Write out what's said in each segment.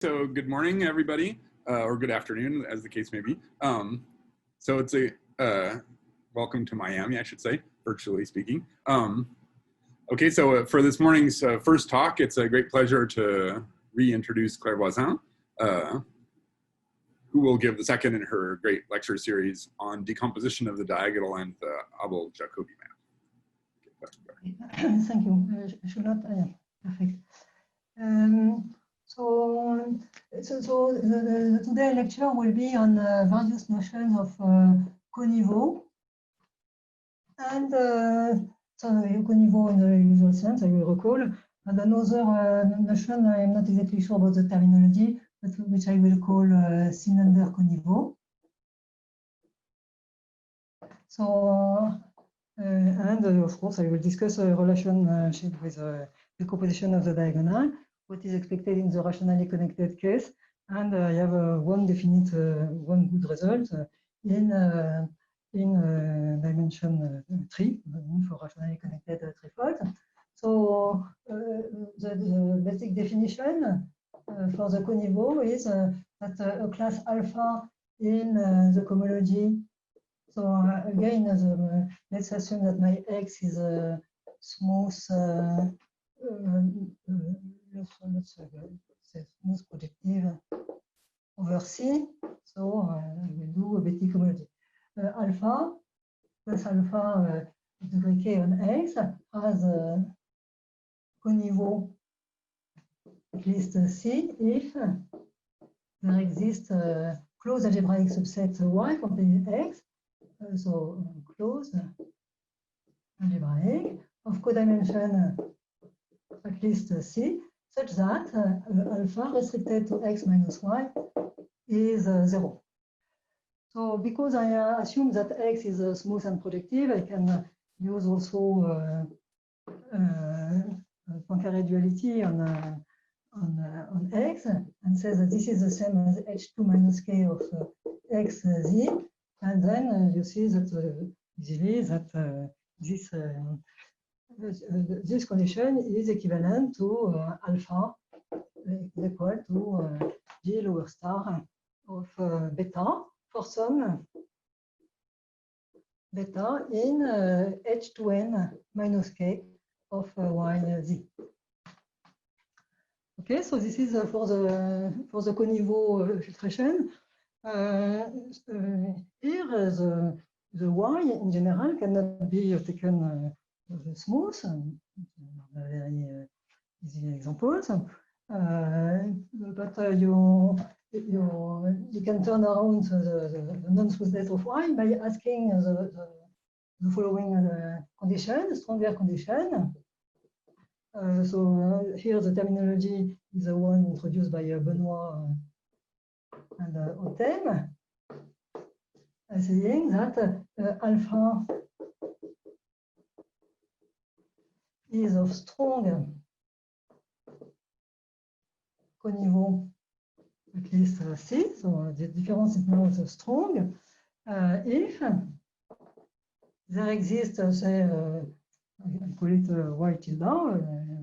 So good morning, everybody, or good afternoon, as the case may be. So it's a welcome to Miami, I should say, virtually speaking. Okay, so for this morning's first talk, it's a great pleasure to reintroduce Claire Voisin, who will give the second in her great lecture series on decomposition of the diagonal and the Abel-Jacobi map. Thank you. Charlotte, perfect. So the today lecture will be on various notions of coniveau. And so coniveau in the usual sense, I will recall. And another notion, I am not exactly sure about the terminology, but which I will call cylinder coniveau. So, and of course, I will discuss a relationship with the composition of the diagonal, what is expected in the rationally connected case, and I have one definite, one good result in dimension 3 for rationally connected trifolds. So the basic definition for the coniveau is that a class alpha in the cohomology. So again, let's assume that my X is a smooth, let's say smooth projective over C. So I will do a Betti cohomology. Alpha plus alpha degree K on X has a coniveau at least C if there exists a closed algebraic subset Y containing X. So closed algebraic of codimension at least C, such that alpha restricted to X minus Y is 0. So because I assume that X is smooth and projective, I can use also Poincaré duality on X and say that this is the same as H2 minus K of X Z. And then you see that easily that this condition is equivalent to alpha equal to G lower star of beta for some beta in H2n minus K of Y Z. Okay, so this is for the coniveau filtration. Here, the Y in general cannot be taken smooth, very easy examples. But you can turn around the non-smoothness of Y by asking the following condition, stronger condition. So here the terminology is the one introduced by Benoit and Otem, saying that alpha is of strong coniveau at least C, so the difference is now strong if there exists, say, I call it Y tilde,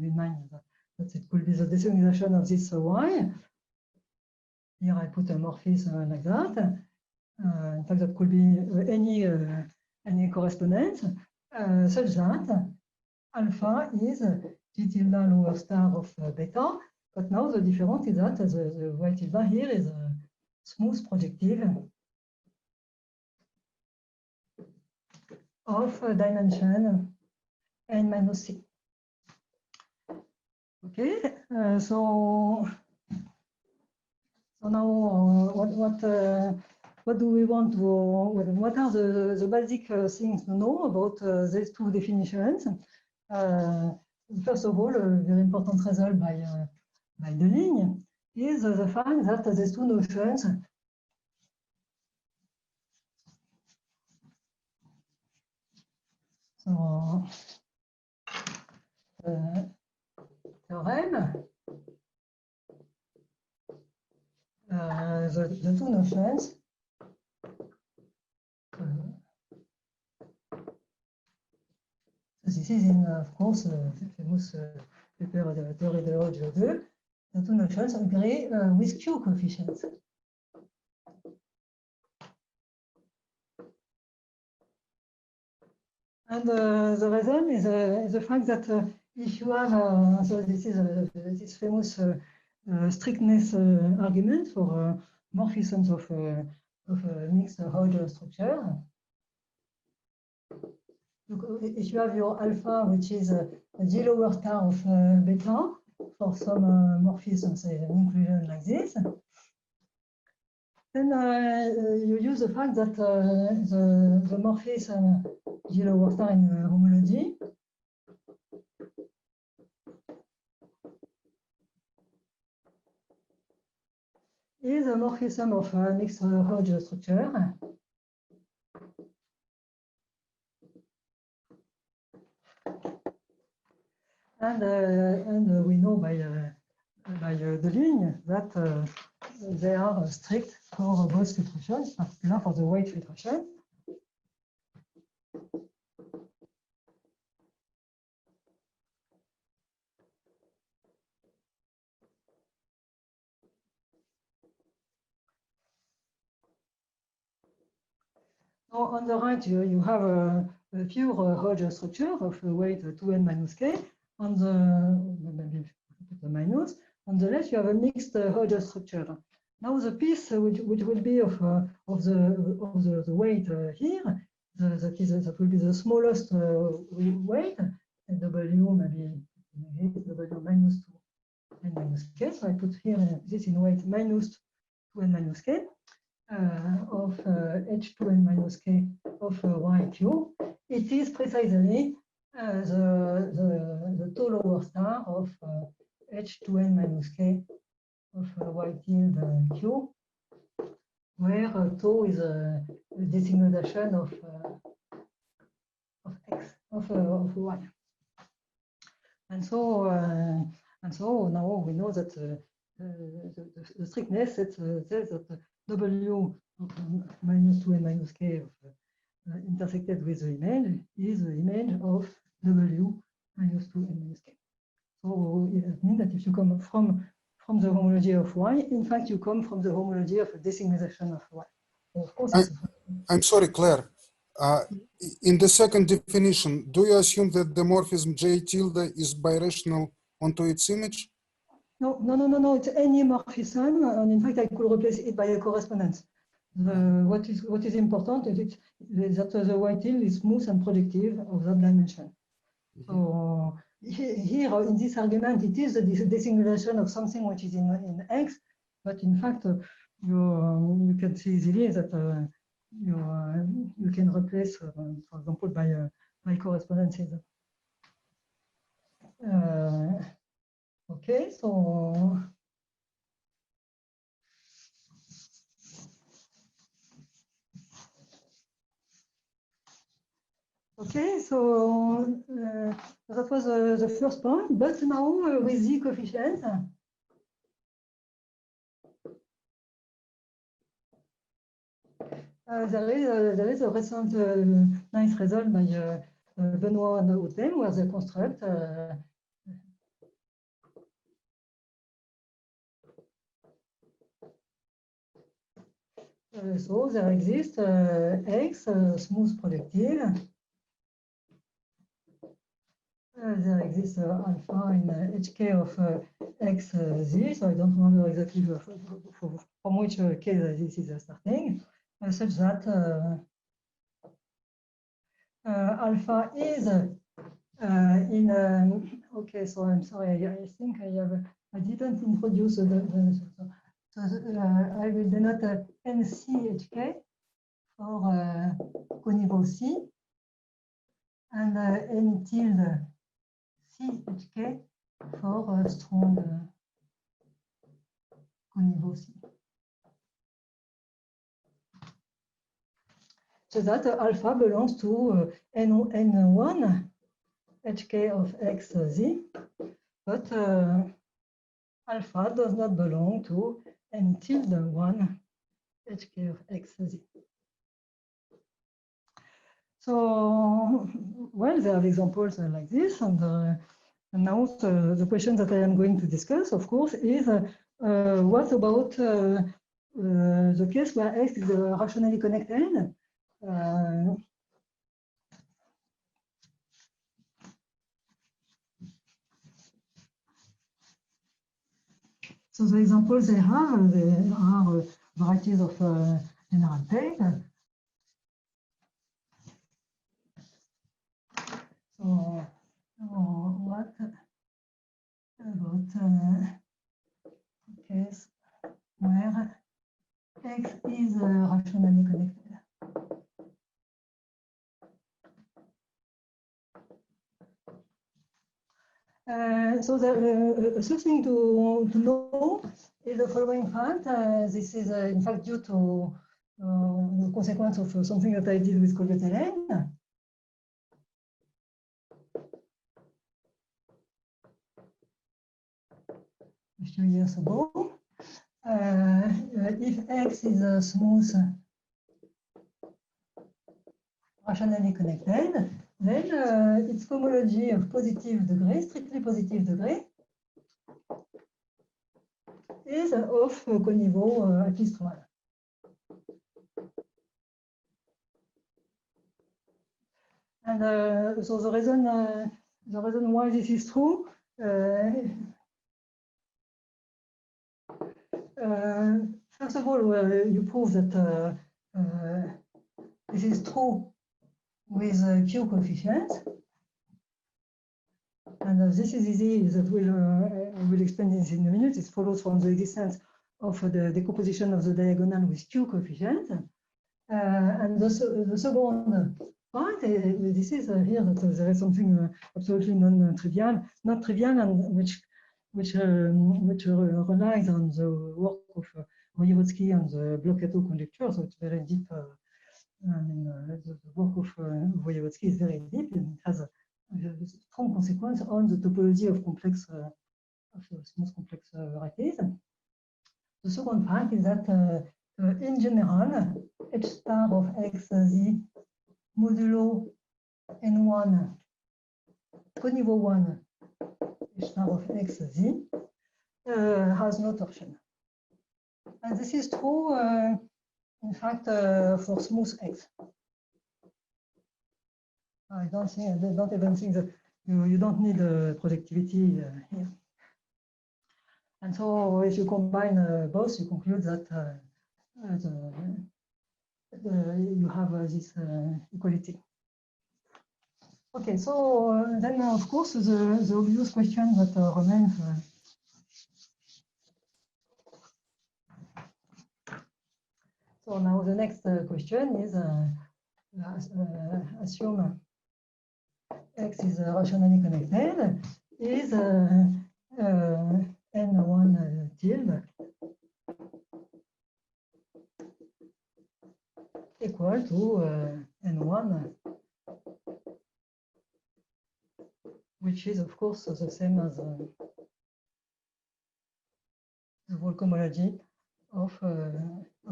remind that it could be the decimation of this Y. Here I put a morphism like that. In fact, that could be any correspondence, such that alpha is G tilde lower star of beta. But now the difference is that the Y tilde here is a smooth projective of dimension n minus C. Okay, so now what do we want to? What are the basic things to know about these two definitions? First of all, a very important result by Deligne is the fact that these two notions so theorem, the two notions this is in, of course, the famous paper de théorie de Hodge 2, the two notions agree with Q coefficients. And the reason is the fact that if you have, so this is this famous strictness argument for morphisms of a mixed Hodge structure. If you have your alpha, which is a G lower star of beta for some morphisms, say an inclusion like this, then you use the fact that the morphism G lower star in homology is a morphism of a mixed Hodge structure. And we know by Deligne that they are strict for both filtrations, particularly for the weight filtration. So on the right, you have a pure Hodge structure of weight 2n minus k. On the minus, on the left, you have a mixed Hodge structure. Now the piece which will be of the weight here, that will be the smallest weight, W maybe W minus 2n minus k. So I put here this in weight minus 2n minus k of H2n minus k of YQ. It is precisely the tau lower star of H2n minus k of Y tilde Q, where tau is a decimation of X, of Y. And so now we know that the strictness says that W minus 2n minus k of intersected with the image is the image of W minus 2n minus k. So it means that if you come from the homology of Y, in fact, you come from the homology of a decimation of Y. So of course, I'm sorry, Claire. In the second definition, do you assume that the morphism J tilde is birational onto its image? No. It's any morphism, and in fact, I could replace it by a correspondence. What is important is that the Y tilde is smooth and projective of that dimension. So here in this argument, it is the decimation of something which is in X, but in fact, you can see easily that you can replace, for example, by correspondences. Okay, so that was the first point, but now with the coefficient. There is a recent nice result by Benoit Hautem, where they construct so there exists X smooth projective. There exists alpha in HK of XZ, so I don't remember exactly from which k this is starting, such that alpha is in. Okay, so I'm sorry, I think I didn't introduce so I will denote NCHK for coniveau C and N tilde CHK for strong coniveau C. So that alpha belongs to N1 HK of XZ, but alpha does not belong to N tilde 1 HK of XZ. So, well, there are examples like this, and And now the question that I am going to discuss, of course, is what about the case where X is rationally connected? So the examples they have, there are varieties of general tape. So what about case where X is rationally connected? So the first thing to know is the following fact. This is in fact due to the consequence of something that I did with Colliot-Helen a few years ago. If X is a smooth rationally connected, then its homology of positive degree, strictly positive degree, is of coniveau at least one. And so the reason why this is true, first of all, you prove that this is true with Q coefficients. And this is easy, that I will explain this in a minute. It follows from the existence of the decomposition of the diagonal with Q coefficients. And the second part, this is here that there is something absolutely non-trivial, not trivial, and which relies on the work of Wojewodsky and the Bloch-Kato conjecture. So it's very deep. The work of Wojewodsky is very deep, and it has a strong consequence on the topology of complex, smooth complex varieties. The second part is that in general, H star of XZ modulo N1 coniveau 1 H star of XZ has no torsion. And this is true, in fact, for smooth X. I don't even think that you don't need projectivity here. And so if you combine both, you conclude that you have this equality. Okay, so then of course the obvious question that remains. So now the next question is assume X is rationally connected, is N1 tilde equal to N1, which is of course the same as the Wolk homology of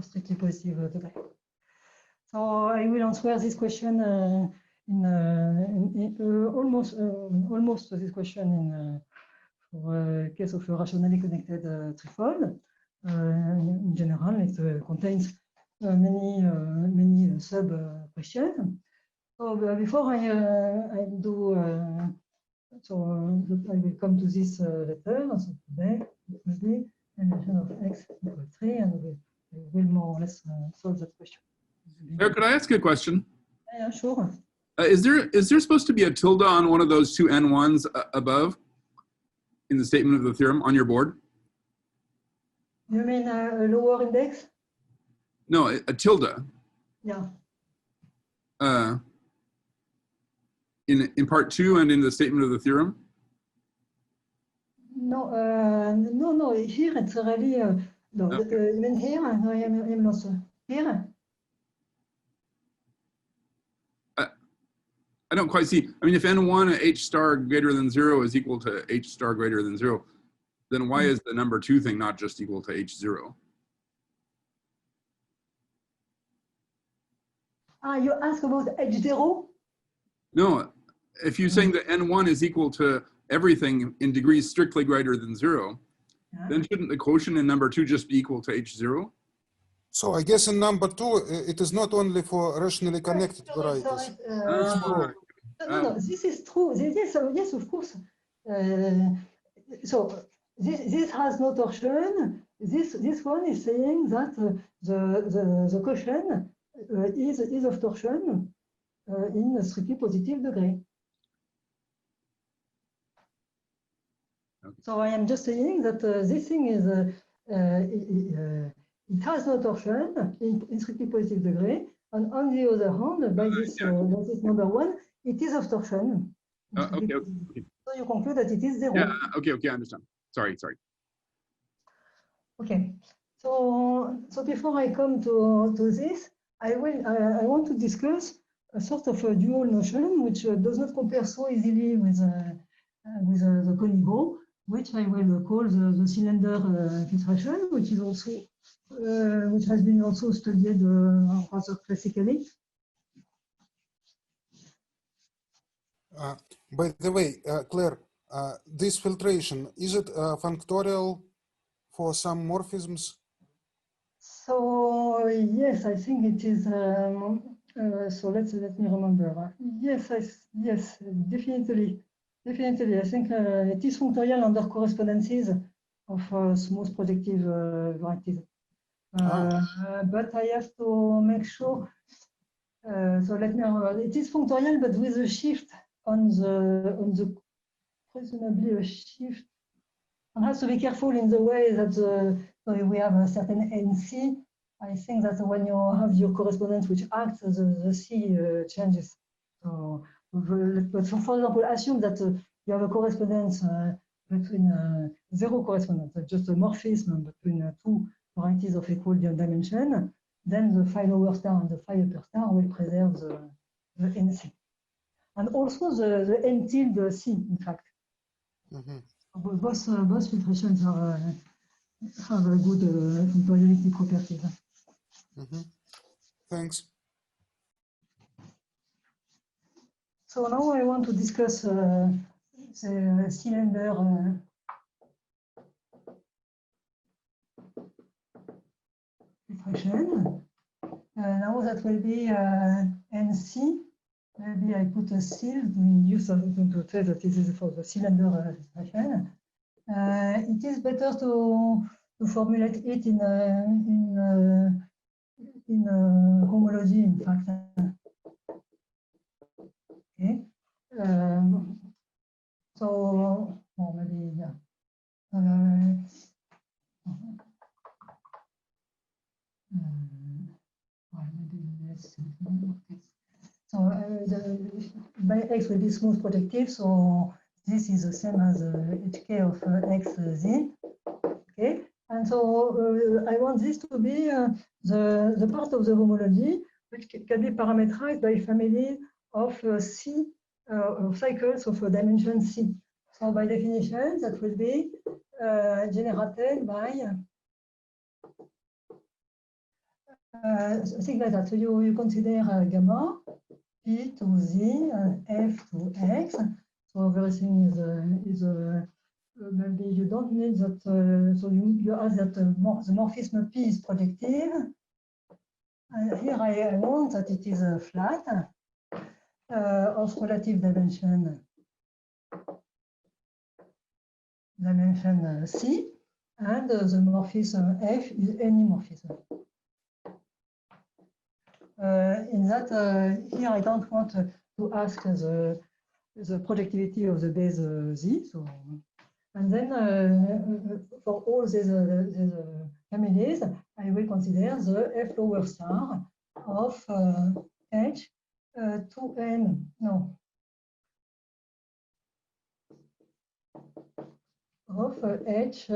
strictly positive degree. So I will answer this question almost this question in for a case of a rationally connected threefold. In general, it contains many sub questions. So before I do, so I will come to this letter. So today it will be dimension of X equals 3, and we will more or less solve that question. Could I ask you a question? Yeah, sure. Is there supposed to be a tilde on one of those two N1s above in the statement of the theorem on your board? You mean a lower index? No, a tilde. Yeah. In part 2 and in the statement of the theorem? No, no. Here it's really no. Okay. You mean here? No, I'm not here. I don't quite see. I mean, if N1 H star greater than 0 is equal to H star greater than 0, then why is the number 2 thing not just equal to H0? Ah, you ask about H0? No, if you're saying that N1 is equal to everything in degrees strictly greater than 0, yeah. then shouldn't the quotient in number 2 just be equal to H0? So I guess in number 2, it is not only for rationally connected Sorry, varieties. sorry, Pro. no, this is true. Yes, yes, of course. So this has no torsion. This one is saying that the quotient is of torsion in a strictly positive degree. Okay. So I am just saying that this thing is it has no torsion in strictly positive degree, and on the other hand, by this number 1, it is of torsion. Okay. So you conclude that it is 0. Yeah. Okay. I understand. Sorry. Okay. So before I come to this, I want to discuss a sort of a dual notion which does not compare so easily with the Conigo, which I will call the cylinder filtration, which is also which has been also studied rather classically. By the way, Claire, this filtration, is it functorial for some morphisms? So yes, I think it is. So let me remember. Yes, definitely. I think it is functorial under correspondences of smooth projective varieties. But I have to make sure. So let me remember. It is functorial, but with a shift on the presumably a shift. One has to be careful in the way that so we have a certain NC. I think that when you have your correspondence which acts, the C changes. So, but for example, assume that you have a correspondence between 0 correspondence, just a morphism between 2 varieties of equal dimension. Then the phi lower star and the phi upper star will preserve the NC. And also the N tilde C, in fact. Mm-hmm. Both filtrations have a good functoriality properties. Mm-hmm. Thanks. So now I want to discuss the cylinder filtration. Now that will be NC. Maybe I put a seal to induce something to say that this is for the cylinder filtration. It is better to formulate it in homology, in fact. Okay. So, well, maybe, yeah. Well, maybe let's. Okay. So by X will be smooth projective. So this is the same as HK of XZ. Okay. And so I want this to be the part of the homology which can be parameterized by a family of C of cycles of dimension C. So by definition, that will be generated by things like that. So you consider gamma, P to Z, F to X. So everything is maybe you don't need that. So you ask that the morphism P is projective. Here I want that it is flat of relative dimension C, and the morphism F is any morphism. In that, here I don't want to ask the projectivity of the base Z. So, and then for all these families, I will consider the F lower star of H 2n. No. Of H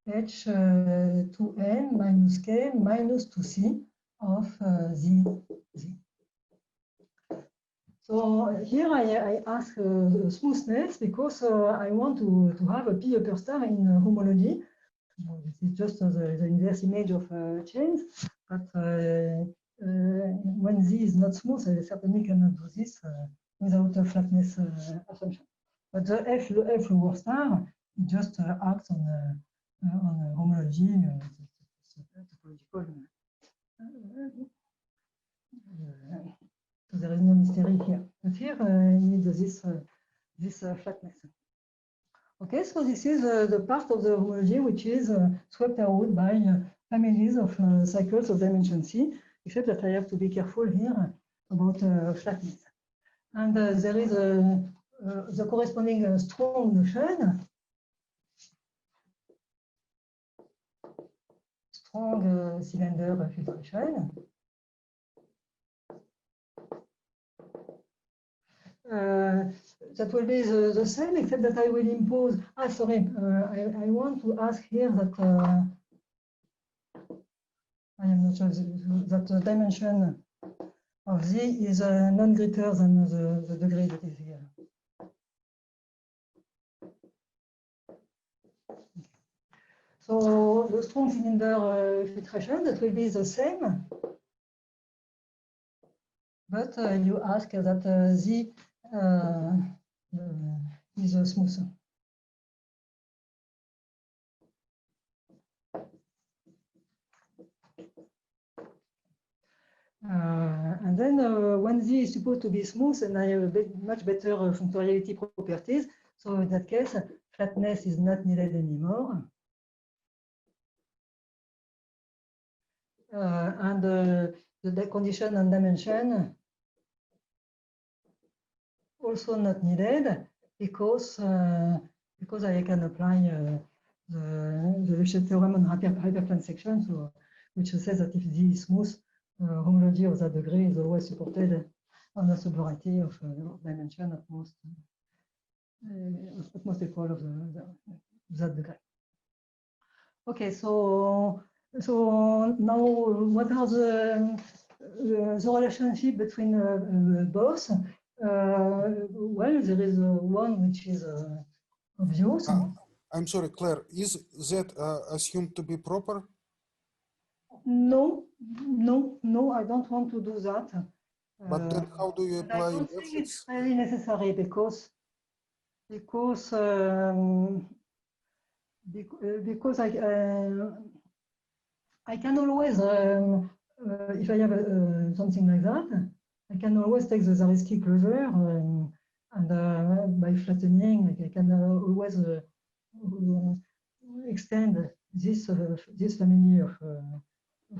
2n minus K minus 2C of Z. So here I ask smoothness because I want to have a P upper star in homology. This is just the inverse image of chains, but when Z is not smooth, I certainly cannot do this without a flatness assumption. But the F lower star just acts on homology, topological. So there is no mystery here. But here you need this flatness. Okay, so this is the part of the homology which is swept out by families of cycles of dimension C, except that I have to be careful here about flatness. And there is the corresponding strong notion, strong cylinder filtration. That will be the same, except that I will impose. Sorry, I want to ask here that I am not sure that the dimension of Z is none greater than the degree that is here. So the strong cylinder filtration, that will be the same, but you ask that Z is smooth. And then when Z is supposed to be smooth, and I have much better functoriality properties, so in that case, flatness is not needed anymore. And the condition on dimension also not needed because I can apply the Lefschetz theorem on hyperplane section, so, which says that if Z is smooth, homology of that degree is always supported on a subvariety of dimension at most equal of that degree. Okay, so now what are the relationship between both? Well, there is one which is obvious. I'm sorry, Claire, is Z assumed to be proper? No, I don't want to do that. But then how do you apply? I don't think it's really necessary because I can always, if I have something like that, I can always take the Zariski closure and by flattening, I can always extend this family of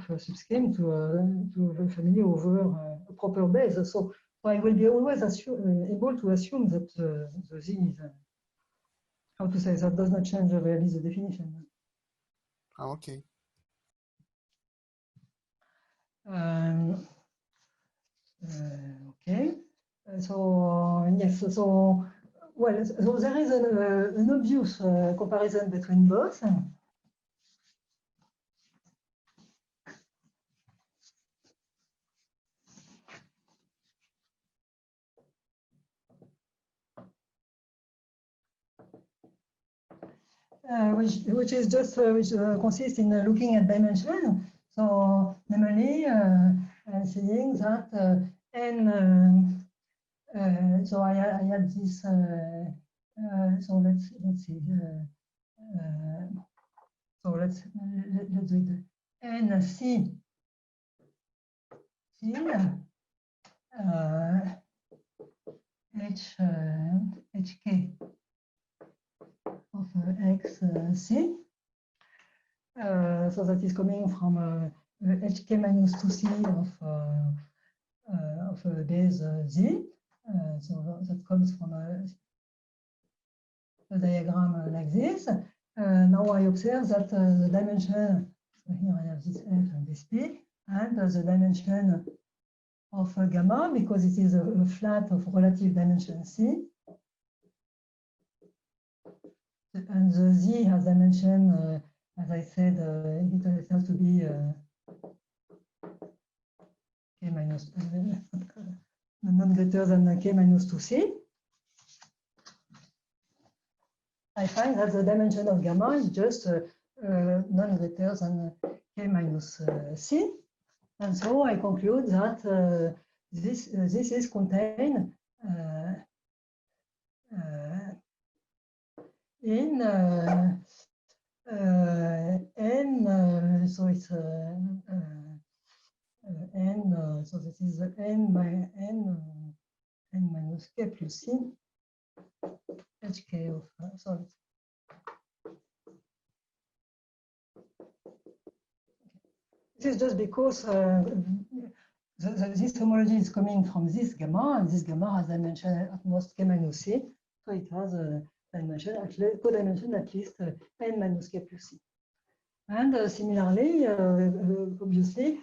subscheme to a family over a proper base. So I will be always able to assume that the Z is, how to say, that does not change really the definition. Okay. Okay. So yes. So well. So there is an obvious comparison between both. Which is just which consists in looking at dimension. So namely, saying that n. So I had this. So let's see. So let's do it. N C. HK of XC. So that is coming from HK minus 2C of base Z. So that comes from a diagram like this. Now I observe that the dimension, so here I have this F and this P, and the dimension of gamma, because it is a flat of relative dimension C. And the Z has dimension, as I said, it has to be K minus, none greater than K minus 2C. I find that the dimension of gamma is just none greater than K minus C. And so I conclude that this is contained in n, so it's n, so this is n minus k plus c, hk of, sorry. This is just because this homology is coming from this gamma, and this gamma has dimension at most k minus c, so it has a dimension, codimension at least n minus k plus c. And similarly, obviously,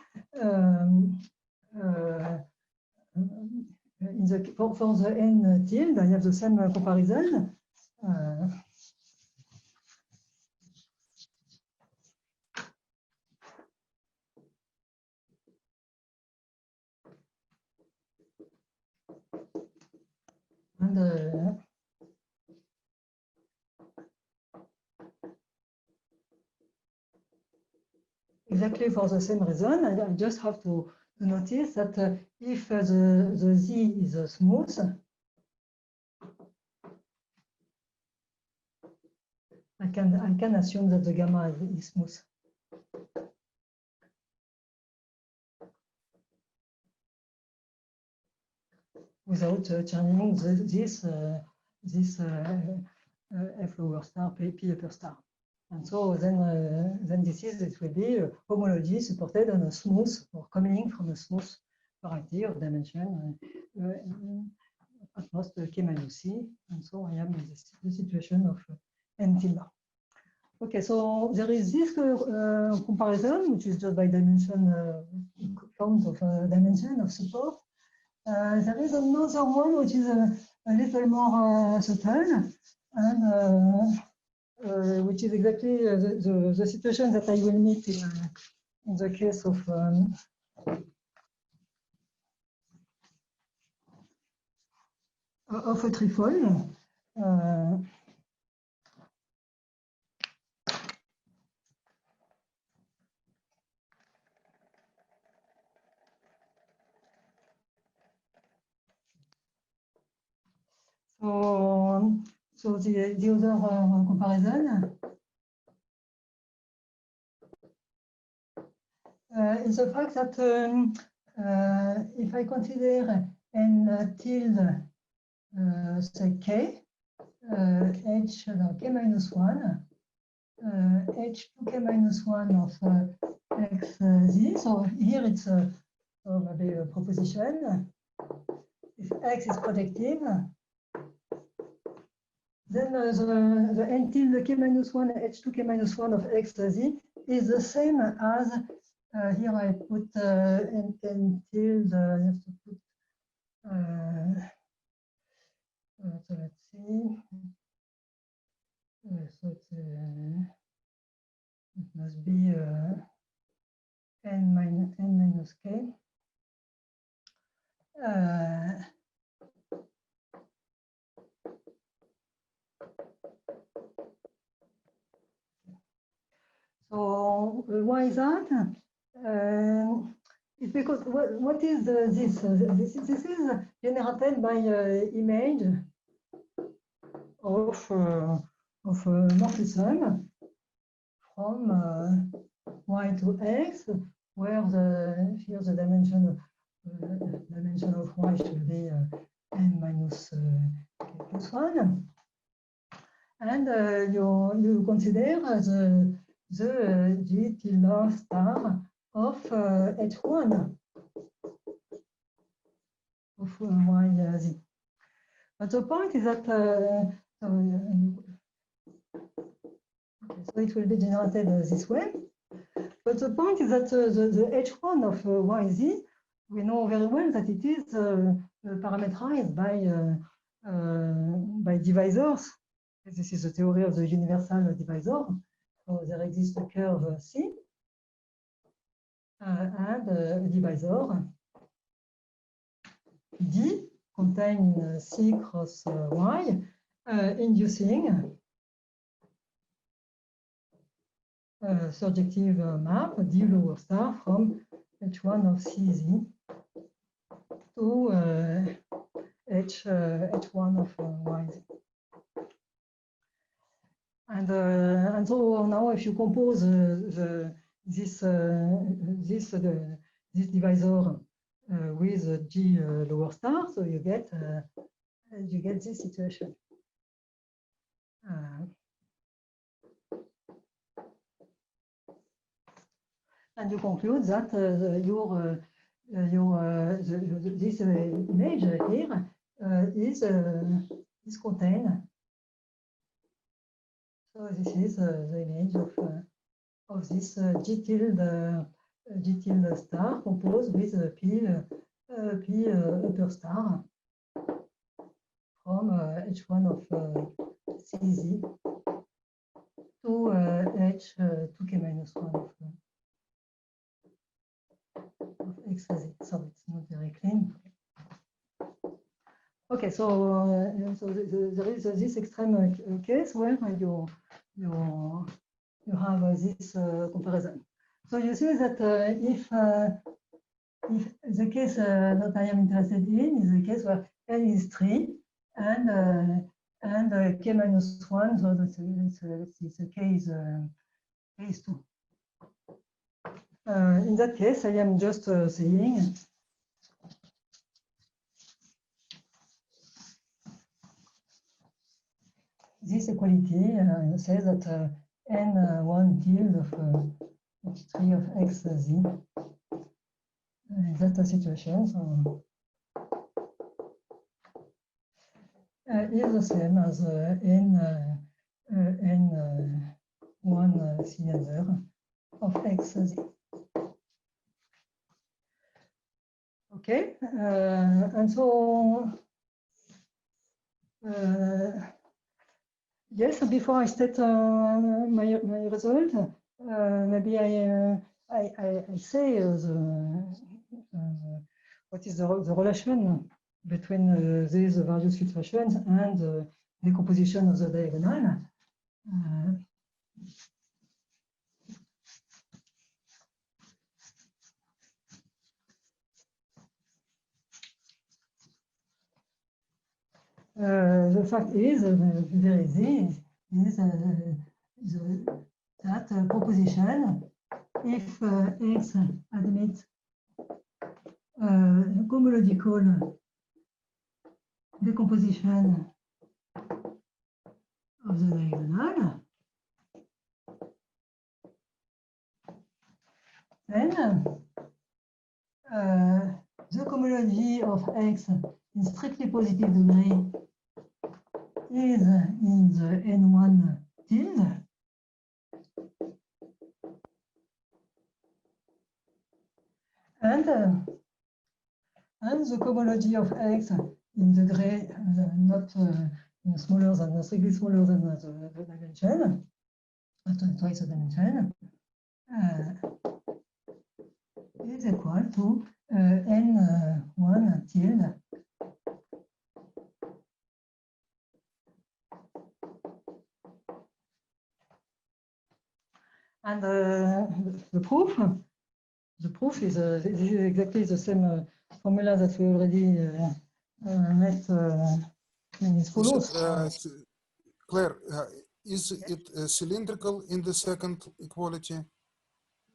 for the n tilde, I have the same comparison. And exactly for the same reason, I just have to notice that if the z is smooth, I can assume that the gamma is smooth. Without changing this f lower star, p upper star. And so then it will be homology supported on a smooth or coming from a smooth variety of dimension at most k minus c. And so I am in the situation of n tilde. Okay, so there is this comparison, which is just by dimension, count of dimension of support. There is another one which is a little more subtle, and which is exactly the situation that I will meet in the case of a trefoil. So the other comparison is the fact that if I consider n tilde say k, h k minus 1, h2k minus 1 of xz. So here it's maybe a proposition. If x is projective, then the n tilde k minus 1, h2k minus 1 of xz is the same as here I put n tilde, I have to put, so let's see. So it must be n minus k. So why is that? It's because what is this? This is generated by image of morphism from y to x, where here the dimension of y should be n minus k plus 1, and you consider the G tilde star of H1 of YZ. But the point is that so it will be generated this way. But the point is that the H1 of YZ, we know very well that it is parameterized by divisors. This is the theory of the universal divisor. So there exists a curve C and a divisor D contain C cross Y, inducing surjective map D lower star from H1 of CZ to H1 of YZ. And so now, if you compose this divisor with G lower star, so you get this situation. And you conclude that this image here is contained. So this is the image of this G tilde star composed with P upper star from H1 of CZ to H 2K minus 1 of XZ. So it's not very clean. Okay, so there is this extreme case where you have this comparison. So you see that if the case that I am interested in is the case where N is 3 and K minus 1, so that's the case case 2. In that case, I am just saying this equality says that N1 tilde of 3 of XZ that's the situation. So is the same as N1 cylinder of XZ. Okay, and so yes, before I state my result, maybe I say what is the relation between these various situations and the composition of the diagonal. The fact is very easy, is that proposition, if X admits homological decomposition of the diagonal, then the homology of X in strictly positive degree is in the N1 tilde. And the homology of X in degree not smaller than, strictly smaller than the dimension, twice the dimension, is equal to N1 tilde. And the proof is exactly the same formula that we already met in its follows. Claire, is it cylindrical in the second equality?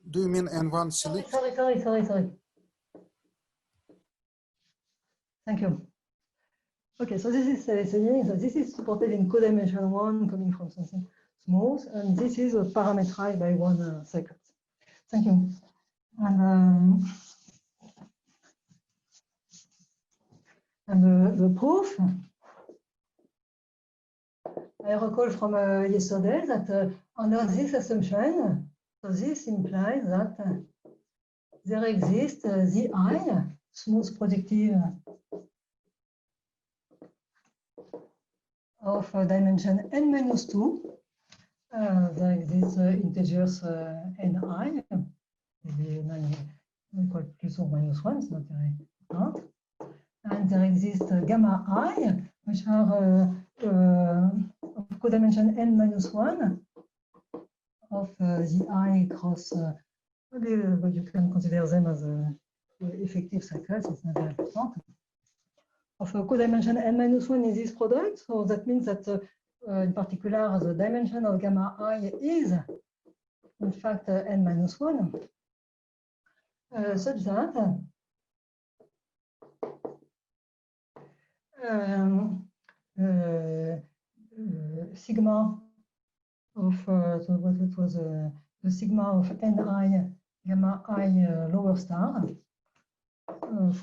Do you mean N1 cylindrical? Sorry. Thank you. Okay, so this is saying that this is supported in codimension 1 coming from something small, and this is parameterized by 1 second. Thank you. And the proof, I recall from yesterday that under this assumption, so this implies that there exists the I, smooth projective of dimension n minus 2. There exists integers ni, maybe equal to plus or minus 1, it's not very hard. And there exists gamma I, which are of codimension n minus 1 of the I cross, but you can consider them as effective cycles, it's not very important. Of codimension n minus 1 in this product, so that means that in particular, the dimension of gamma I is, in fact, n-1, such that sigma of so what it was the sigma of ni gamma I lower star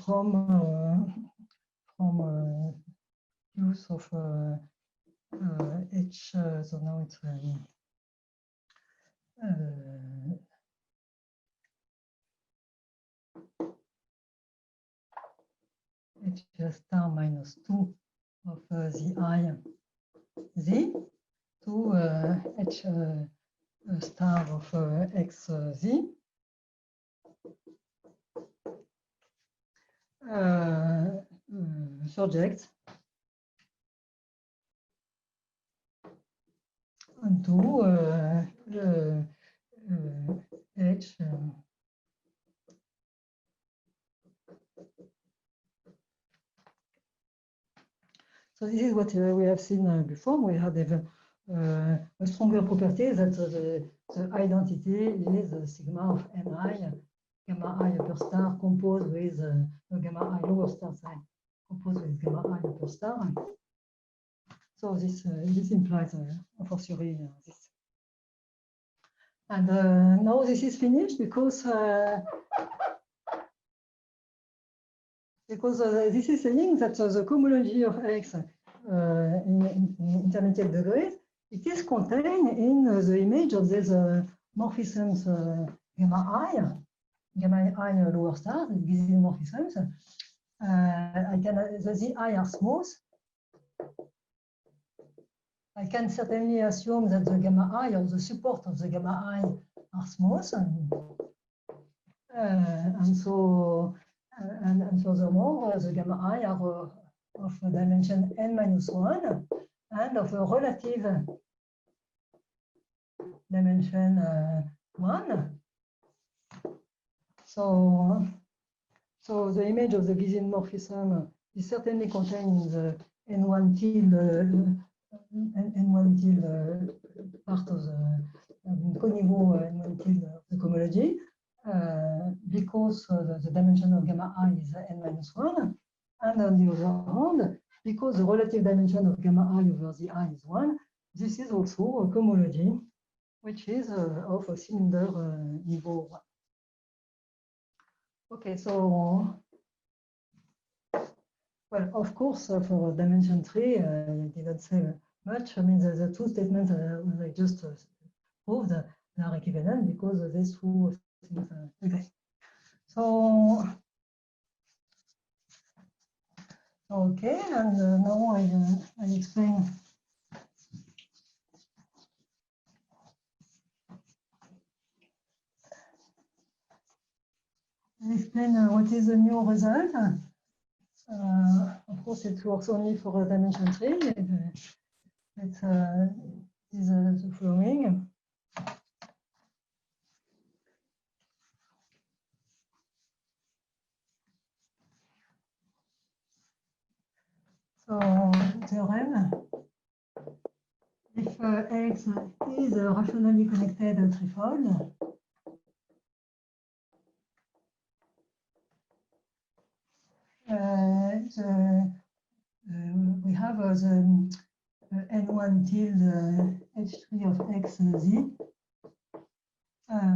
from use of h. So now it's h star minus 2 of the I z to h star of x z subject onto h so this is what we have seen before. We had a stronger property that the identity is sigma of ni gamma I upper star composed with gamma I lower star sign composed with gamma I upper star. So this implies a fortiori this. And now this is finished because this is saying that the cohomology of X in intermediate degrees, it is contained in the image of these morphisms gamma I lower star, the Gysin morphisms. The I are smooth. I can certainly assume that the gamma I or the support of the gamma I are smooth. And so and furthermore, the gamma I are of dimension n-1 and of a relative dimension 1. So the image of the Gysin morphism is certainly contained in the n1 tilde part of the coniveau n1 tilde of the cohomology. Because the dimension of gamma I is n-1, and on the other hand, because the relative dimension of gamma I over the I is 1, this is also a cohomology, which is of a cylinder niveau 1. Okay, so, well, of course, for dimension 3, I didn't say much. I mean, the two statements I just proved they are equivalent because these two things agree. So, okay, and now I explain. What is the new result. Of course, it works only for dimension 3. It is the following. So, theorem, if X is a rationally connected trifold, we have the n1 tilde h3 of x z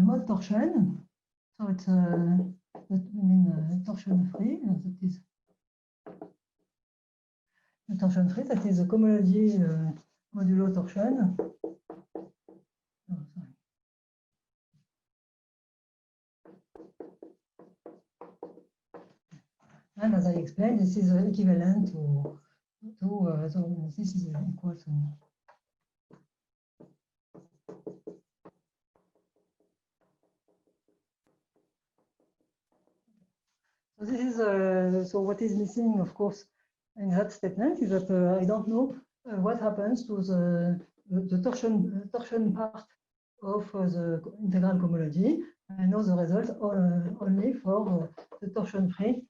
mode torsion. So it's torsion free. That is torsion free. That is a cohomology modulo torsion. Oh, sorry. And as I explained, this is equivalent to so this is equal to. So this is so what is missing, of course, in that statement is that I don't know what happens to the torsion part of the integral cohomology. I know the result only for the torsion free.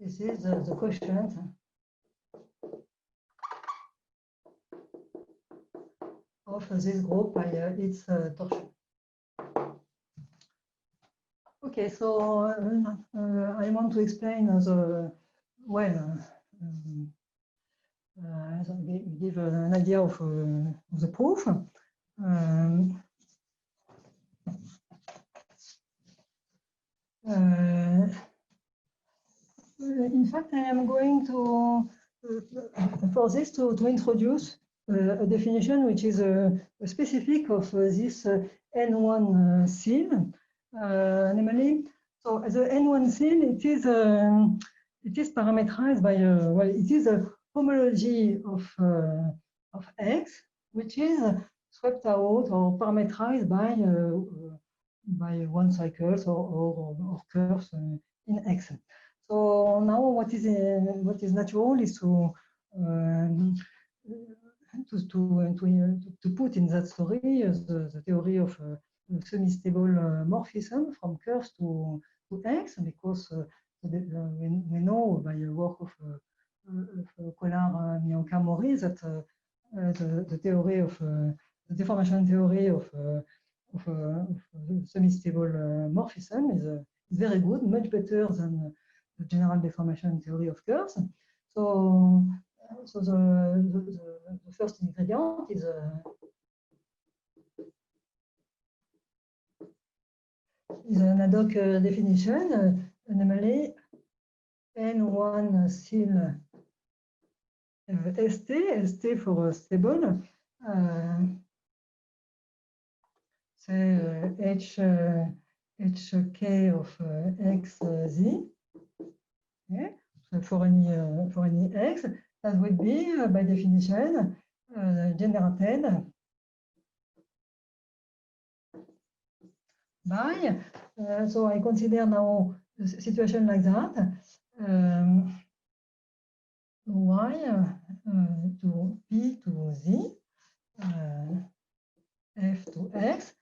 This is the quotient of this group by its torsion. Okay, so I want to explain the give an idea of the proof. In fact, I am going to, for this, to introduce a definition which is specific of this N1 seal. Namely, so the N1 seal, it is parameterized by it is a homology of X, which is swept out or parameterized by one cycles or curves in X. So now what is natural is to put in that story the theory of semi-stable morphism from curves to X, because we know by the work of Kolar, Mianka, Mori that the theory of the deformation theory of semi-stable morphism is very good, much better than the general deformation theory of curves. So the first ingredient is an ad hoc definition, namely N1 seal ST for stable, say HK of XZ, yeah? So for any X, that would be by definition generated by, so I consider now a situation like that, Y to P to Z, F to X,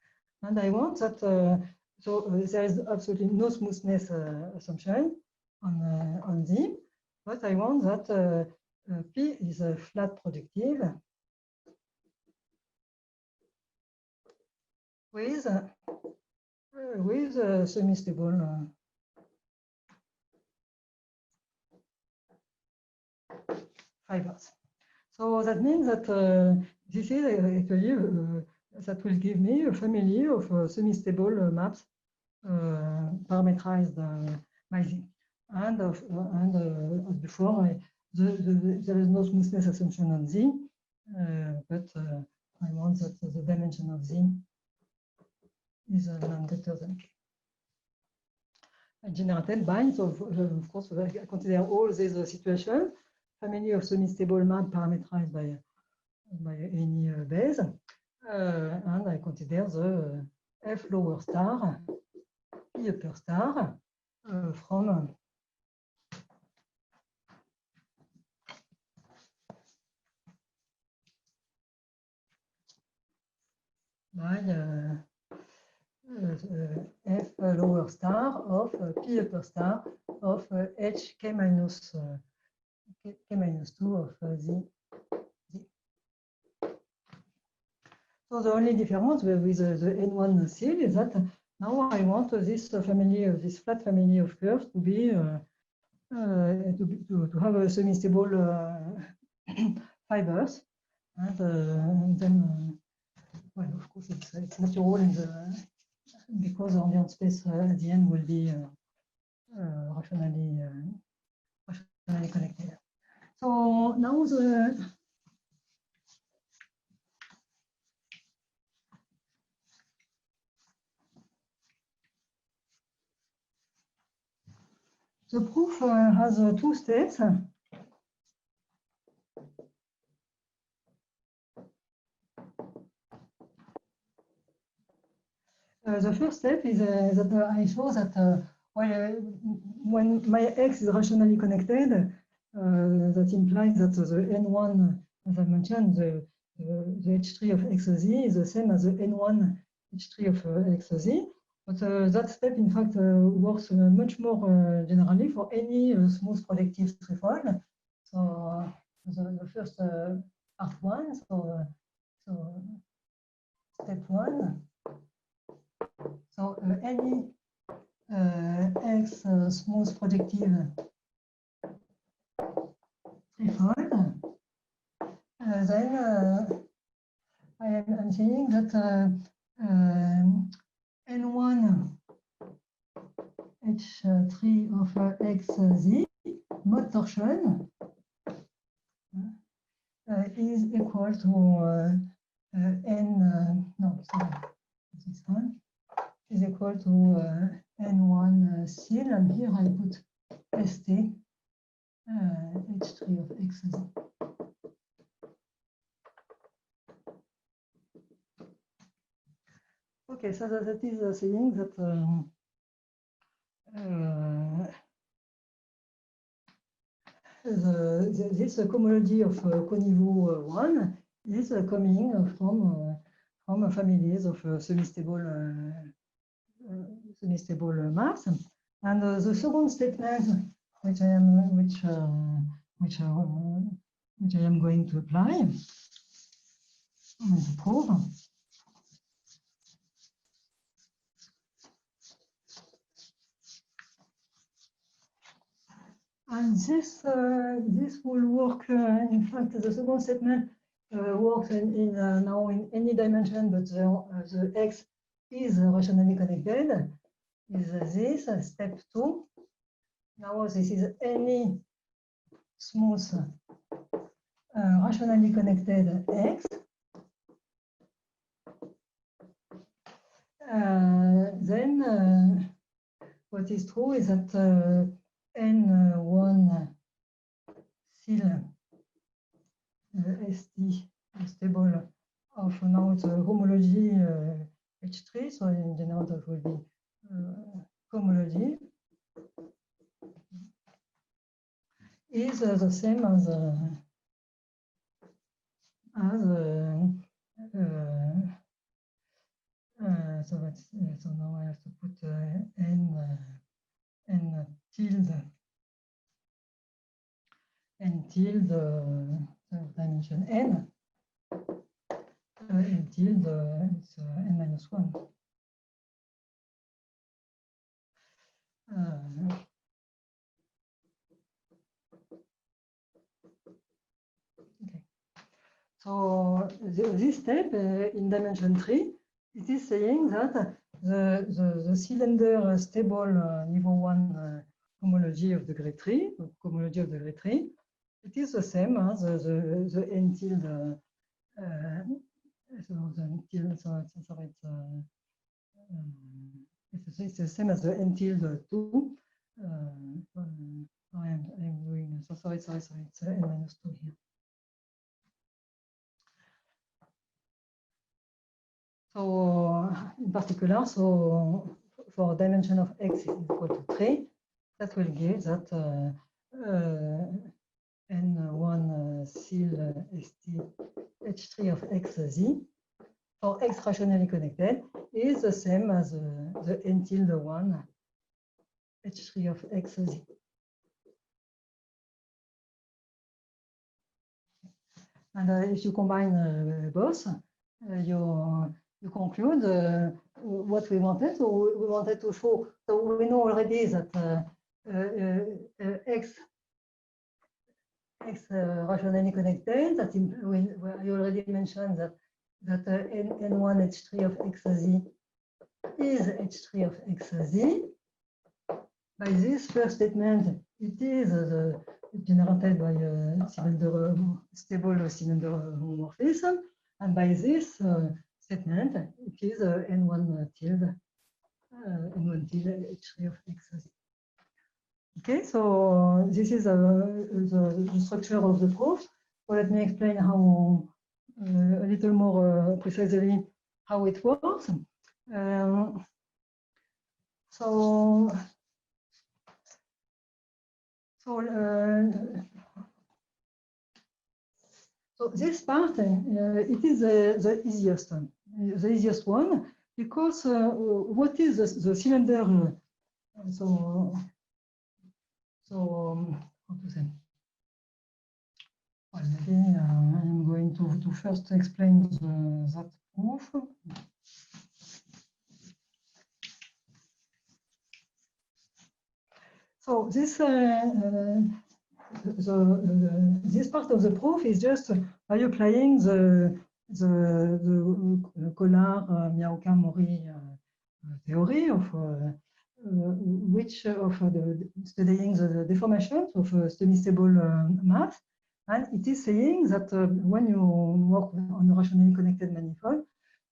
and I want that, there is absolutely no smoothness assumption on Z, but I want that P is a flat projective with semi-stable fibers. So that means that this is actually that will give me a family of semi-stable maps parameterized by Z. And as before, there is no smoothness assumption on Z, but I want that the dimension of Z is none greater than K. Generated by, so of course, I consider all these situations, family of semi-stable map parameterized by any base, and I consider the F lower star, P upper star from by F lower star of P upper star of HK minus K minus 2 of Z. So the only difference with the N1 seal is that now I want this family, this flat family of curves to be to have a semi-stable fibers, and then well, of course, it's natural in the because ambient space at the end will be rationally connected. So now the proof has two steps. The first step is that I show that when my X is rationally connected, that implies that the N1, as I mentioned, the H3 of XZ is the same as the N1 H3 of XZ. But that step, in fact, works much more generally for any smooth projective threefold. So the first part one, so step one. So any X smooth projective threefold, then I'm saying that N1 H3 of XZ mode torsion is equal to N, no, sorry, this one is equal to N1 seal, and here I put ST H3 of XZ. Okay, so that is saying that this cohomology of coniveau 1 is coming from families of semi-stable mass, and the second statement which I am going to apply and to prove. And this will work. In fact, the second statement works now in any dimension, but the X is rationally connected. Is this step 2? Now this is any smooth rationally connected X. Then what is true is that N1 seal ST stable of now the homology H3, so in general that will be homology is the same as so now I have to put N tilde dimension N. N tilde is N minus 1. Okay. So this step in dimension 3, it is saying that the cylinder stable niveau 1 homology of degree 3, homology of degree 3, it is the same as the N tilde. So the tilde, it's the same as the N tilde 2. I am doing so sorry. It's N minus 2 here. So in particular, so for dimension of X is equal to 3, that will give that N1 seal ST H3 of XZ for X rationally connected is the same as the N tilde 1 H3 of XZ. And if you combine both, you conclude what we wanted. So we wanted to show, so we know already that X rationally connected, that I already mentioned that N1 H3 of XZ is H3 of XZ. By this first statement, it is generated by a stable cylinder homomorphism, and by this statement, it is N1 tilde H3 of XZ. Okay, so this is the structure of the proof. So let me explain how a little more precisely how it works. So this part, it is the easiest one. The easiest one because what is the cylinder? How to say? Well, maybe I'm going to first explain that proof. So this this part of the proof is just by applying the Kollár-Miyaoka-Mori theory of which of studying the deformations of semi-stable mass, and it is saying that when you work on a rationally connected manifold,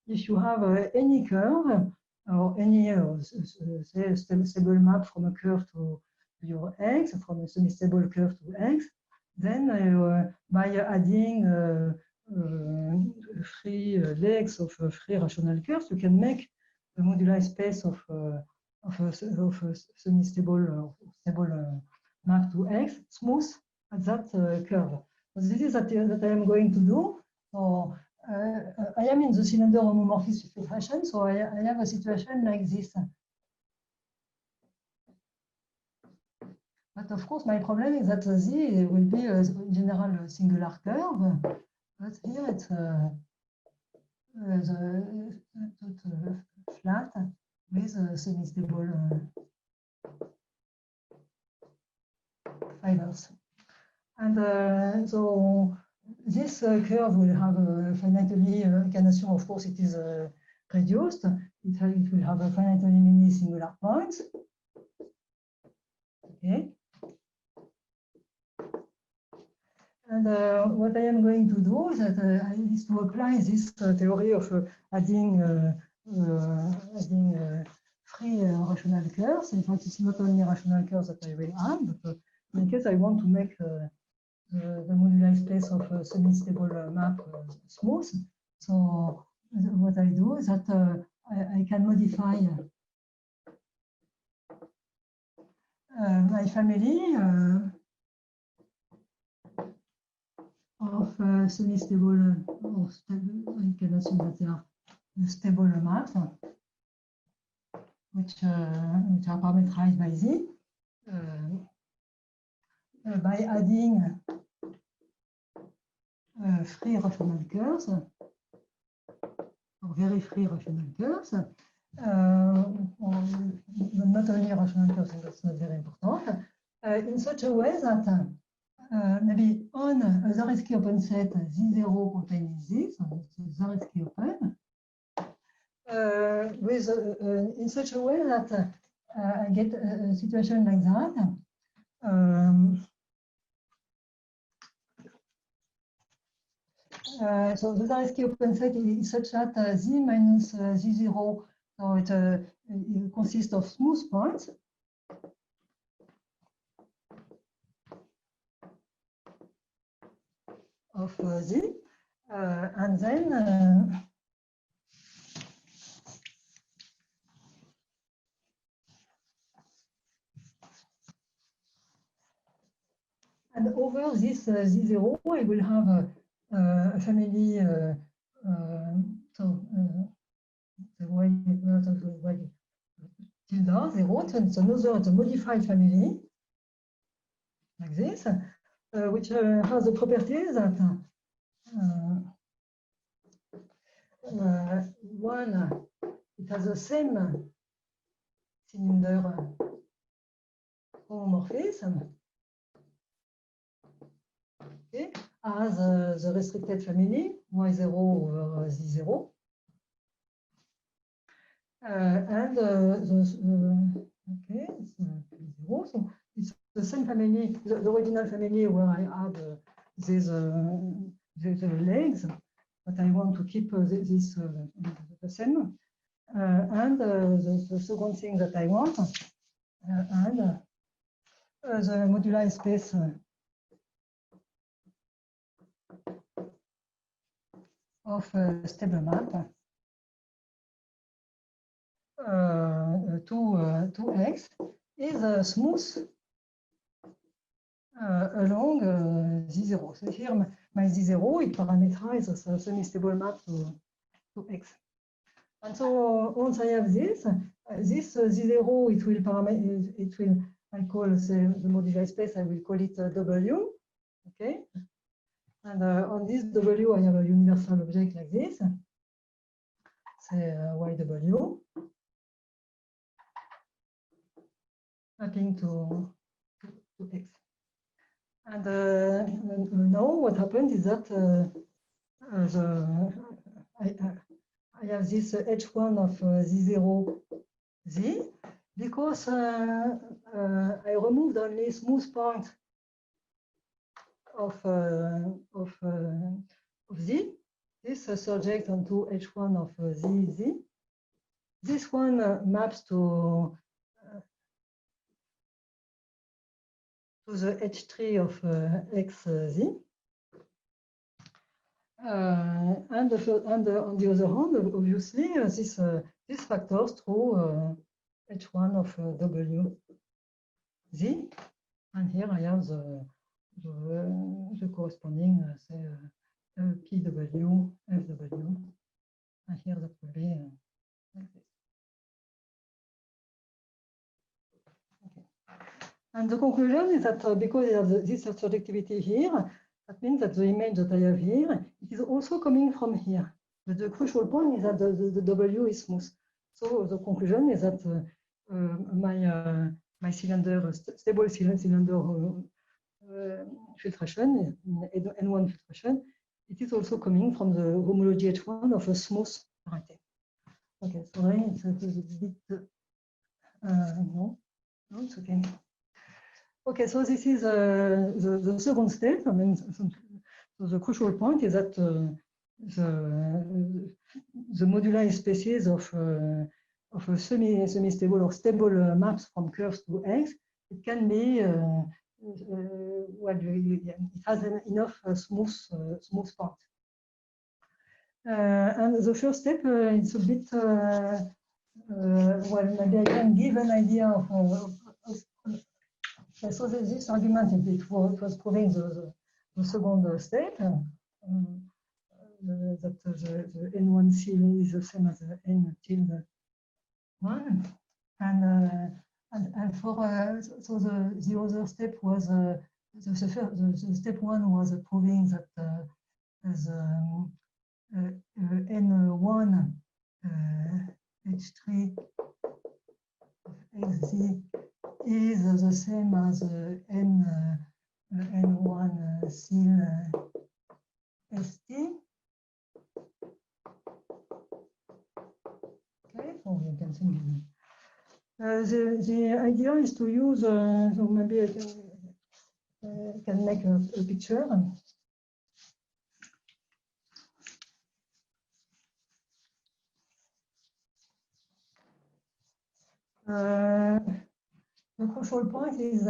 if you have any curve or any say stable map from a curve to your x, from a semi-stable curve to x, then by adding three legs of three rational curves, you can make the moduli space of a semi-stable stable map to x smooth at that curve. So this is that I am going to do. So I am in the cylinder homomorphism fashion, so I have a situation like this. But of course, my problem is that Z will be a general singular curve, but here it's flat with semi-stable fibers. And so this curve will have a finitely incarnation. Of course, it is reduced. It will have a finitely many singular points. Okay. And what I am going to do is that is to apply this theory of adding three rational curves. In fact, it's not only rational curves that I will add, but in case I want to make the moduli space of a semi-stable map smooth. So what I do is that I can modify my family of semi-stable or stable, I can assume that they are stable maps, which are parameterized by Z, by adding free rational curves, or very free rational curves, not only rational curves, that's not very important, in such a way that maybe on a Zariski open set Z0 containing Z, so it's Zariski open, with in such a way that I get a situation like that. So the Zariski open set is such that Z minus Z0, so it consists of smooth points. Of Z, and then and over this Z0, I will have a family. So the y tilde 0, so it's another modified family like this. Which has the properties that one, it has the same cylinder homomorphism, okay, as the restricted family Y0 over Z0. And okay, it's 0, so it's the same family, the original family where I add these legs, but I want to keep this the same. And the second thing that I want, and the moduli space of stable map to X is smooth along Z0. So here my Z0, it parameterizes a semi-stable map to X. And so once I have this, this Z0, it will, I call the moduli space, I will call it W, okay? And on this W, I have a universal object like this, say YW, mapping to X. And now what happened is that I have this H1 of Z0, Z, because I removed only smooth part of Z, this surject onto H1 of Z, Z. This one maps to the H3 of X, Z. And on the other hand, obviously, this factors through H1 of W, Z. And here I have the corresponding, say, PW, FW. And here that will be like this. Okay. And the conclusion is that because I have this surjectivity here, that means that the image that I have here, it is also coming from here. But the crucial point is that the W is smooth. So the conclusion is that my cylinder, stable cylinder filtration, N1 filtration, it is also coming from the homology H1 of a smooth variety. Okay, sorry, it's a bit, no, it's okay. Okay, so this is the second step. I mean, so the crucial point is that the moduli species of a semi-stable or stable maps from curves to X, it can be well, it has enough smooth part. And the first step is a bit well, maybe I can give an idea of so this argument it was proving the second step that the N1 seal is the same as the N tilde 1, and for so the other step was the step 1 was proving that as N1 H3 of XZ is the same as N1 seal ST. Okay, so you can think. The idea is to use, so maybe I can make a picture. The crucial point is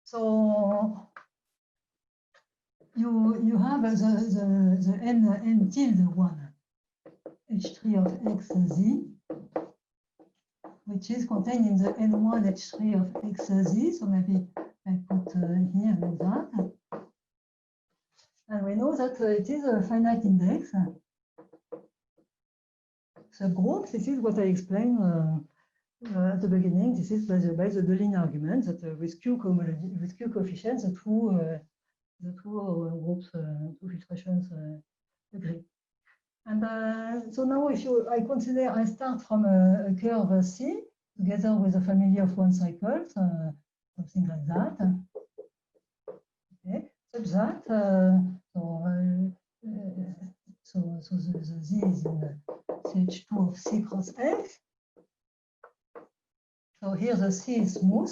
so you have the N tilde 1, H3 of XZ, which is contained in the N1 H3 of XZ. So maybe I put here like that. And we know that it is a finite index subgroup. This is what I explained at the beginning. This is by the Deligne argument that with Q coefficients, the two groups, two filtrations agree. And so now, if I consider I start from a curve C together with a family of one cycles, something like that. Okay, such that so the Z is in CH2 of C cross F. So here the C is smooth,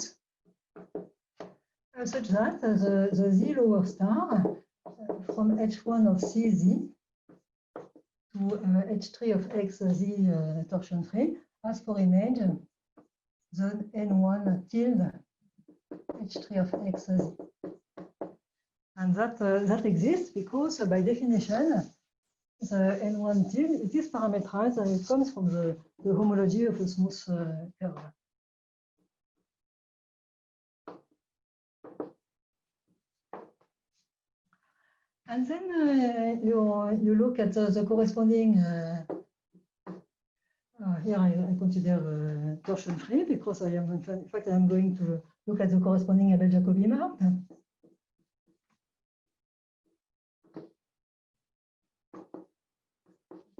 such that the Z lower star from H1 of CZ to H3 of XZ torsion free has for image the N1 tilde H3 of XZ. And that exists because by definition, the N1 tilde, it is parameterized and it comes from the homology of a smooth curve. And then you look at the corresponding, here I consider torsion free because I am, in fact, I'm going to look at the corresponding Abel-Jacobi map.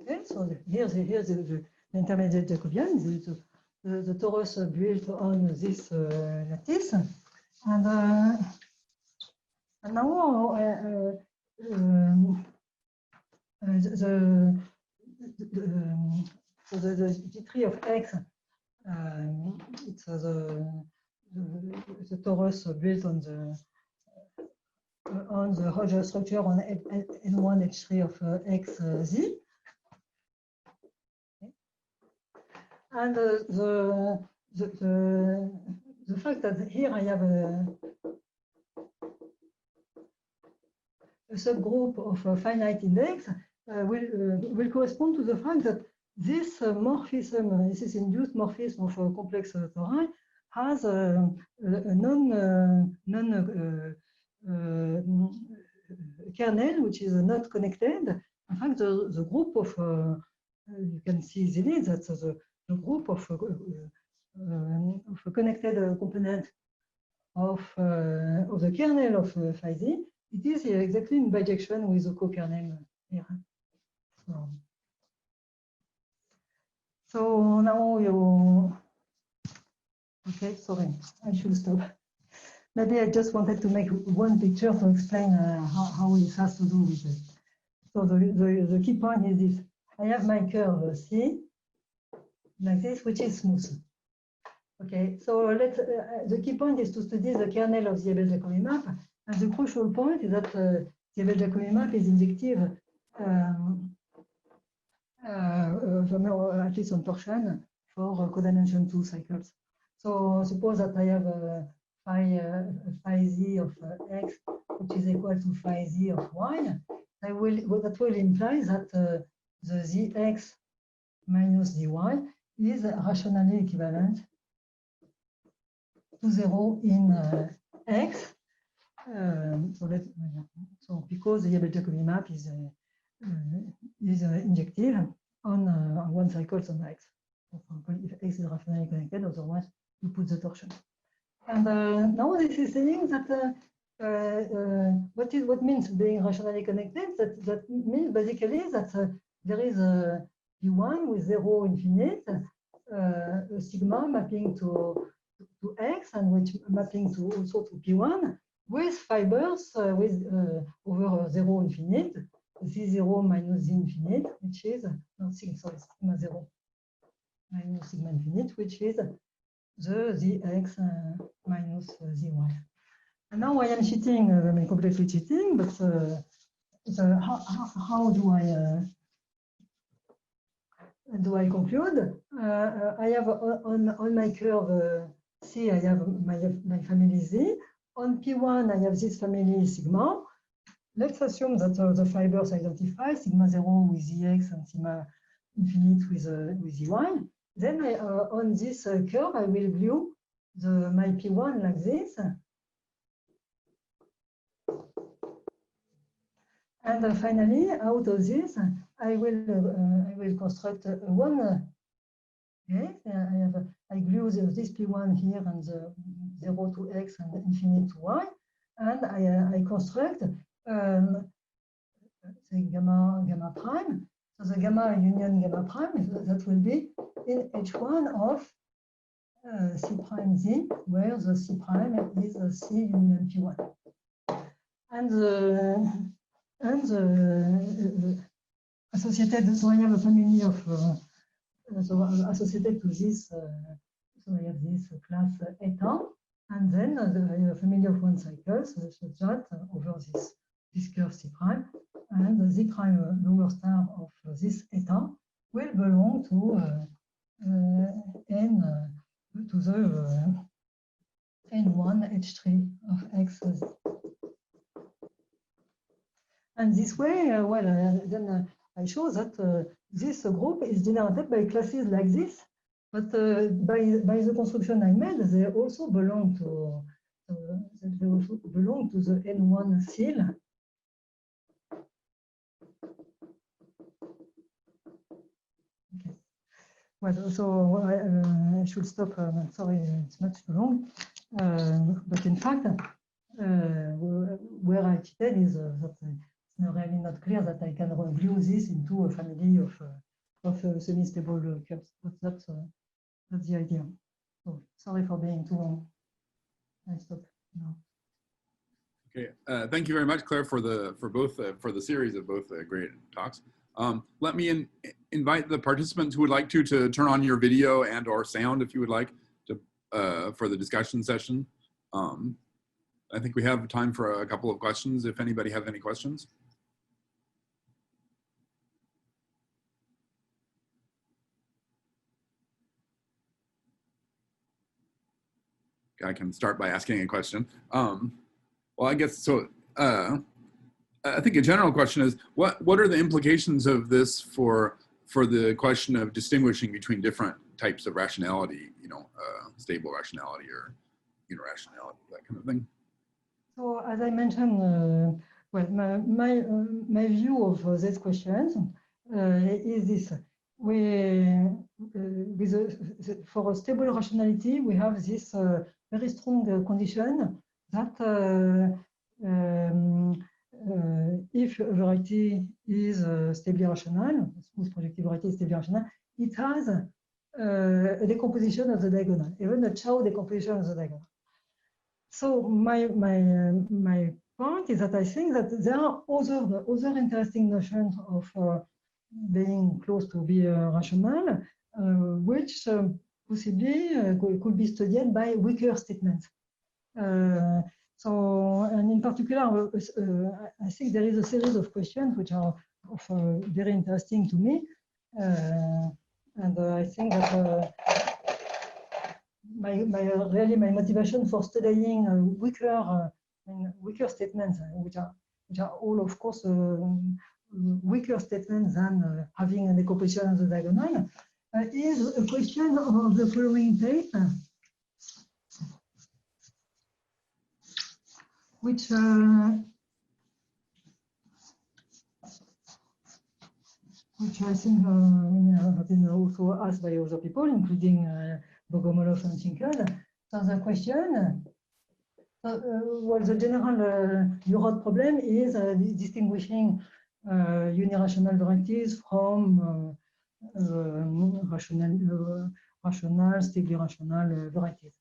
Okay, so here's the intermediate Jacobian, the torus built on this lattice. And now the G3 of X, it's the torus built on the Hodge structure on N1 H3 of X Z. And the fact that here I have a subgroup of a finite index will correspond to the fact that this morphism, this induced morphism of a complex tori, has a kernel which is not connected. In fact, the group of you can see easily that the group of a connected component of the kernel of phi z, it is exactly in bijection with the co-kernel here. So now you, okay, sorry, I should stop. Maybe I just wanted to make one picture to explain how it has to do with it. So the key point is this. I have my curve C like this, which is smooth. Okay, so the key point is to study the kernel of the Abel-Jacobi map. And the crucial point is that the Abel-Jacobi map is injective, at least on torsion, for codimension 2 cycles. So suppose that I have phi z of x, which is equal to phi z of y. That will imply that the zx minus dy is rationally equivalent to 0 in x. So because the Abel-Jacobi map is injective on one cycle on x. For example, if x is rationally connected, otherwise you put the torsion. And now this is saying that what means being rationally connected? That means basically that there is a P1 with 0 infinite, a sigma mapping to x and which mapping to also to P1 with fibers with over 0 infinite, z0 minus z infinite, which is sigma 0 minus sigma infinite, which is the zx minus zy. And now I am cheating, I mean completely cheating, but how do I conclude? I have on my curve C, I have my family Z. On P1, I have this family sigma. Let's assume that the fibers identify sigma 0 with Zx and sigma infinite with Zy. Then on this curve, I will glue my P1 like this. And finally, out of this, I will construct one. Okay, I glue this P1 here and the 0 to x and infinite to y, and I construct the gamma prime. So the gamma union gamma prime that will be in H1 of C prime Z, where the C prime is a C union P1. And the associated, so I have a family of so associated to this, so I have this class eta, and then I have a family of one cycles such that over this curve C prime, and the Z prime lower star of this eta will belong to N to the N1 H3 of X. And this way, then I show that this group is generated by classes like this, but by the construction I made, they also belong to the N1 seal well, so I should stop. Sorry, it's not too long. But in fact, where I cheated is that it's really not clear that I can glue this into a family of semi-stable curves. But that's the idea. So sorry for being too long. I stop now. Okay, thank you very much, Claire, for the series of both great talks. Let me invite the participants who would like to turn on your video and or sound if you would like to for the discussion session. I think we have time for a couple of questions if anybody have any questions. I can start by asking a question. Well, I guess so. I think a general question is what are the implications of this for the question of distinguishing between different types of rationality? You know, stable rationality or irrationality, that kind of thing. So as I mentioned, well, my view of these questions is this: for a stable rationality, we have this very strong condition that if a variety is stably rational, smooth projective variety is stably rational, it has a decomposition of the diagonal, even a Chow decomposition of the diagonal. So my point is that I think that there are other interesting notions of being close to be rational, which possibly could be studied by weaker statements. So, and in particular, I think there is a series of questions which are very interesting to me, and I think that really my motivation for studying weaker statements, which are all, of course, weaker statements than having a decomposition of the diagonal, is a question of the following type, which I think have been also asked by other people, including Bogomolov and Finkel. So the question, well, the general Urod problem is distinguishing unirational varieties from rational, stably rational varieties.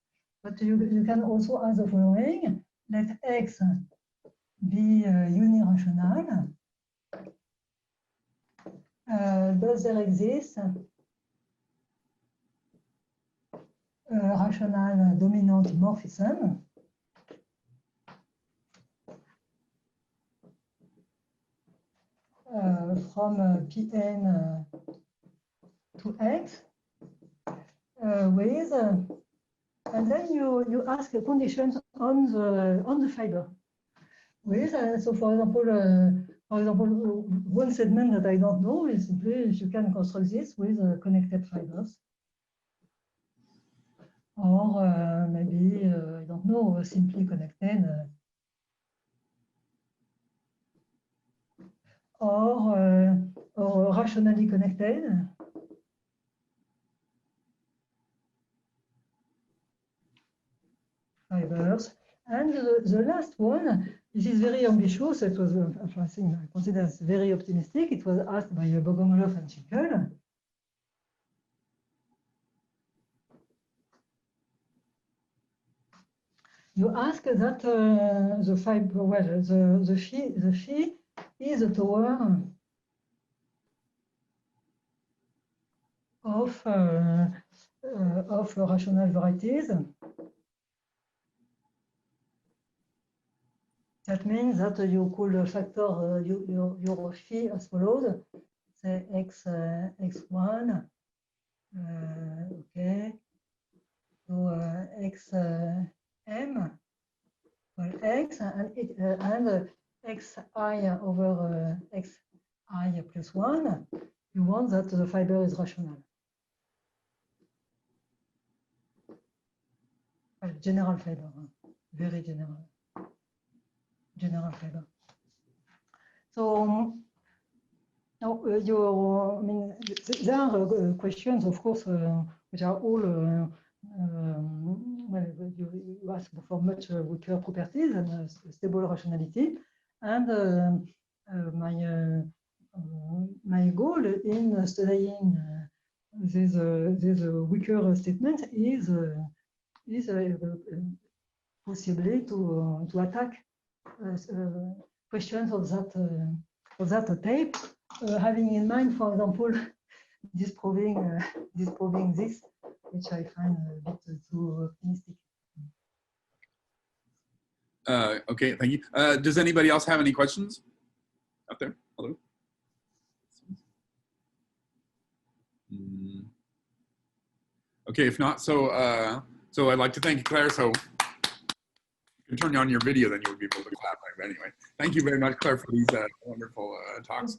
But you can also ask the following: let X be unirational. Does there exist a rational dominant morphism from Pn to X with, and then you ask conditions on the fiber with, so for example, one segment that I don't know is simply if you can construct this with connected fibers. Or maybe, I don't know, simply connected. Or rationally connected. Fibers. And the last one, this is very ambitious. It was, I think, I consider it very optimistic. It was asked by Bogomolov and Finkel. You ask that the fiber, well, the phi is a tower of rational varieties. That means that you could factor your phi as follows: say x1, okay, so xm, well, x and xi over xi plus 1. You want that the fiber is rational. Well, general fiber, very general fiber. So Now, I mean, there are questions, of course, which are all, well, you ask for much weaker properties and stable rationality. And my goal in studying these weaker statements is possibly to attack questions of that type, having in mind, for example, disproving this, which I find a bit too optimistic. Okay, thank you. Does anybody else have any questions out there? Hello? Okay, if not, so I'd like to thank you, Claire. So you can turn on your video, then you would be able to clap. Anyway, thank you very much, Claire, for these wonderful talks.